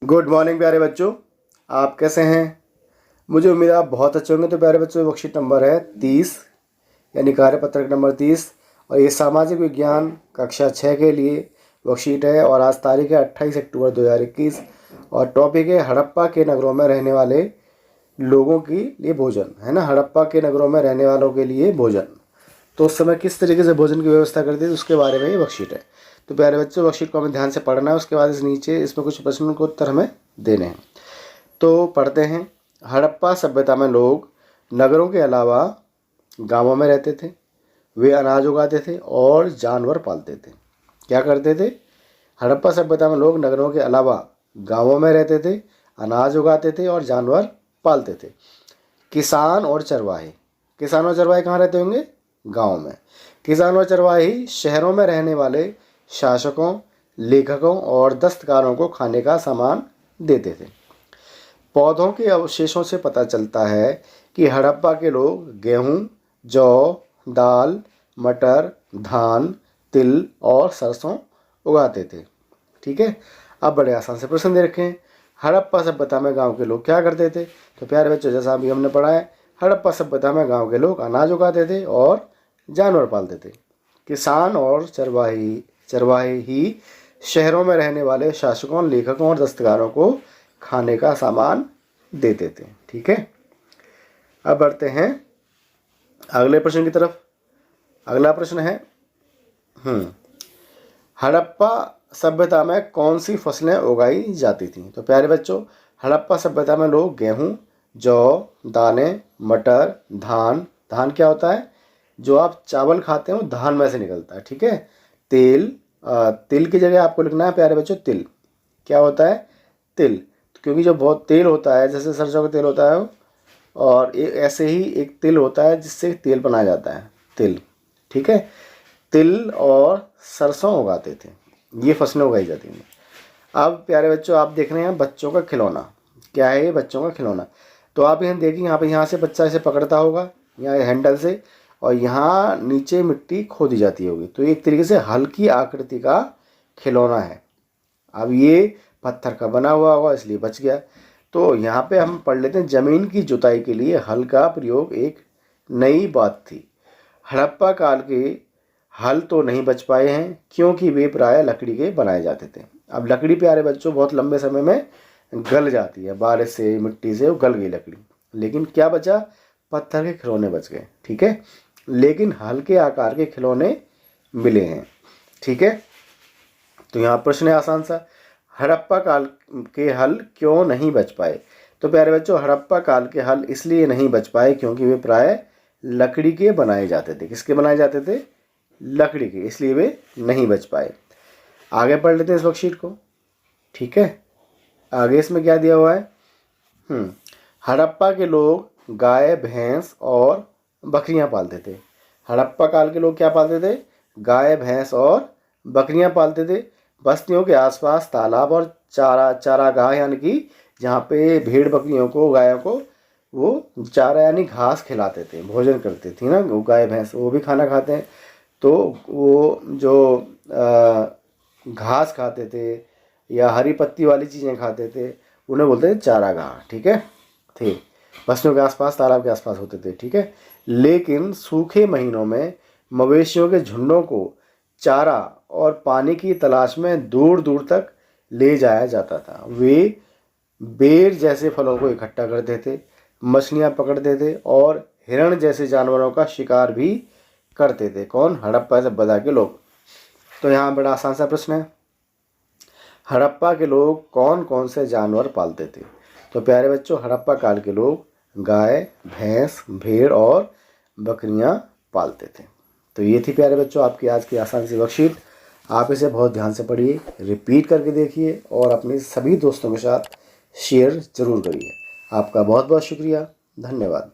Good morning प्यारे बच्चों, आप कैसे हैं। मुझे उम्मीद है आप बहुत अच्छे होंगे। तो प्यारे बच्चों, वर्कशीट नंबर है 30 यानी कार्यपत्रक नंबर 30 और ये सामाजिक विज्ञान कक्षा 6 के लिए वर्कशीट है। और आज तारीख है 28 अक्टूबर 2021 और टॉपिक है हड़प्पा के नगरों में रहने वाले लोगों के लिए भोजन, है ना। हड़प्पा के नगरों में रहने वालों के लिए भोजन, तो उस समय किस तरीके से भोजन की व्यवस्था करती थी उसके बारे में ये वर्कशीट है। तो प्यारे बच्चों, वर्कशीट को हमें ध्यान से पढ़ना है। उसके बाद इस नीचे इसमें कुछ प्रश्नों को उत्तर हमें देने हैं। तो पढ़ते हैं। हड़प्पा सभ्यता में लोग नगरों के अलावा गांवों में रहते थे। वे अनाज उगाते थे और जानवर पालते थे। क्या करते थे? हड़प्पा सभ्यता में लोग नगरों के अलावा गांवों में रहते थे, अनाज उगाते थे और जानवर पालते थे। किसान और चरवाहे कहाँ रहते होंगे? गांव में। किसान और चरवाहे शहरों में रहने वाले शासकों, लेखकों और दस्तकारों को खाने का सामान देते थे। पौधों के अवशेषों से पता चलता है कि हड़प्पा के लोग गेहूं, जौ, दाल, मटर, धान, तिल और सरसों उगाते थे। ठीक है। अब बड़े आसान से प्रश्न दे रखे हैं। हड़प्पा सभ्यता में गांव के लोग क्या करते थे? तो प्यारे बच्चों, जैसा अभी हमने पढ़ा है, हड़प्पा सभ्यता में गांव के लोग अनाज उगाते थे और जानवर पालते थे। किसान और चरवाहे ही शहरों में रहने वाले शासकों, लेखकों और दस्तकारों को खाने का सामान देते थे। ठीक है। अब बढ़ते हैं अगले प्रश्न की तरफ। अगला प्रश्न है, हड़प्पा सभ्यता में कौन सी फसलें उगाई जाती थीं? तो प्यारे बच्चों, हड़प्पा सभ्यता में लोग गेहूं, जौ, दालें, मटर, धान क्या होता है? जो आप चावल खाते हो धान में से निकलता है। ठीक है। तिल की जगह आपको लिखना है प्यारे बच्चों तिल। क्या होता है? तिल। क्योंकि जो बहुत तेल होता है, जैसे सरसों का तेल होता है, और ऐसे ही एक तिल होता है जिससे तेल बनाया जाता है, तिल। ठीक है। तिल और सरसों उगाते थे, ये फसलें उगाई जाती हैं। अब प्यारे बच्चों, आप देख रहे हैं बच्चों का खिलौना। क्या है ये? बच्चों का खिलौना। तो आप यहाँ देखिए, यहाँ से बच्चा इसे पकड़ता होगा, यहाँ हैंडल से, और यहाँ नीचे मिट्टी खोदी जाती होगी। तो एक तरीके से हल्की आकृति का खिलौना है। अब ये पत्थर का बना हुआ होगा इसलिए बच गया। तो यहाँ पे हम पढ़ लेते हैं, ज़मीन की जुताई के लिए हल का प्रयोग एक नई बात थी। हड़प्पा काल के हल तो नहीं बच पाए हैं क्योंकि वे प्रायः लकड़ी के बनाए जाते थे। अब लकड़ी प्यारे बच्चों बहुत लंबे समय में गल जाती है, बारिश से, मिट्टी से वो गल गई लकड़ी। लेकिन क्या बचा? पत्थर के खिलौने बच गए। ठीक है। लेकिन हल्के आकार के खिलौने मिले हैं। ठीक है। तो यहाँ प्रश्न है आसान सा, हड़प्पा काल के हल क्यों नहीं बच पाए? तो प्यारे बच्चों, हड़प्पा काल के हल इसलिए नहीं बच पाए क्योंकि वे प्राय लकड़ी के बनाए जाते थे। किसके बनाए जाते थे? लकड़ी के, इसलिए वे नहीं बच पाए। आगे पढ़ लेते हैं इस वर्कशीट को। ठीक है। आगे इसमें क्या दिया हुआ है? हड़प्पा के लोग गाय, भैंस और बकरियां पालते थे। हड़प्पा काल के लोग क्या पालते थे? गाय, भैंस और बकरियां पालते थे। बस्तियों के आसपास तालाब और चारागाह, यानी कि जहाँ पे भेड़ बकरियों को, गायों को वो चारा यानी घास खिलाते थे, भोजन करती थी ना वो गाय भैंस, वो भी खाना खाते हैं। तो वो जो घास खाते थे या हरी पत्ती वाली चीज़ें खाते थे, उन्हें बोलते थे चारागाह। ठीक है। थे बस्तियों के आसपास, तालाब के आसपास होते थे। ठीक है। लेकिन सूखे महीनों में मवेशियों के झुंडों को चारा और पानी की तलाश में दूर दूर तक ले जाया जाता था। वे बेर जैसे फलों को इकट्ठा करते थे, मछलियां पकड़ते थे और हिरण जैसे जानवरों का शिकार भी करते थे। कौन? हड़प्पा सभ्यता के लोग। तो यहाँ बड़ा आसान सा प्रश्न है, हड़प्पा के लोग कौन कौन से जानवर पालते थे? तो प्यारे बच्चों, हड़प्पा काल के लोग गाय, भैंस, भेड़ और बकरियां पालते थे। तो ये थी प्यारे बच्चों आपकी आज की आसान सी वर्कशीट। आप इसे बहुत ध्यान से पढ़िए, रिपीट करके देखिए और अपने सभी दोस्तों के साथ शेयर ज़रूर करिए। आपका बहुत बहुत शुक्रिया। धन्यवाद।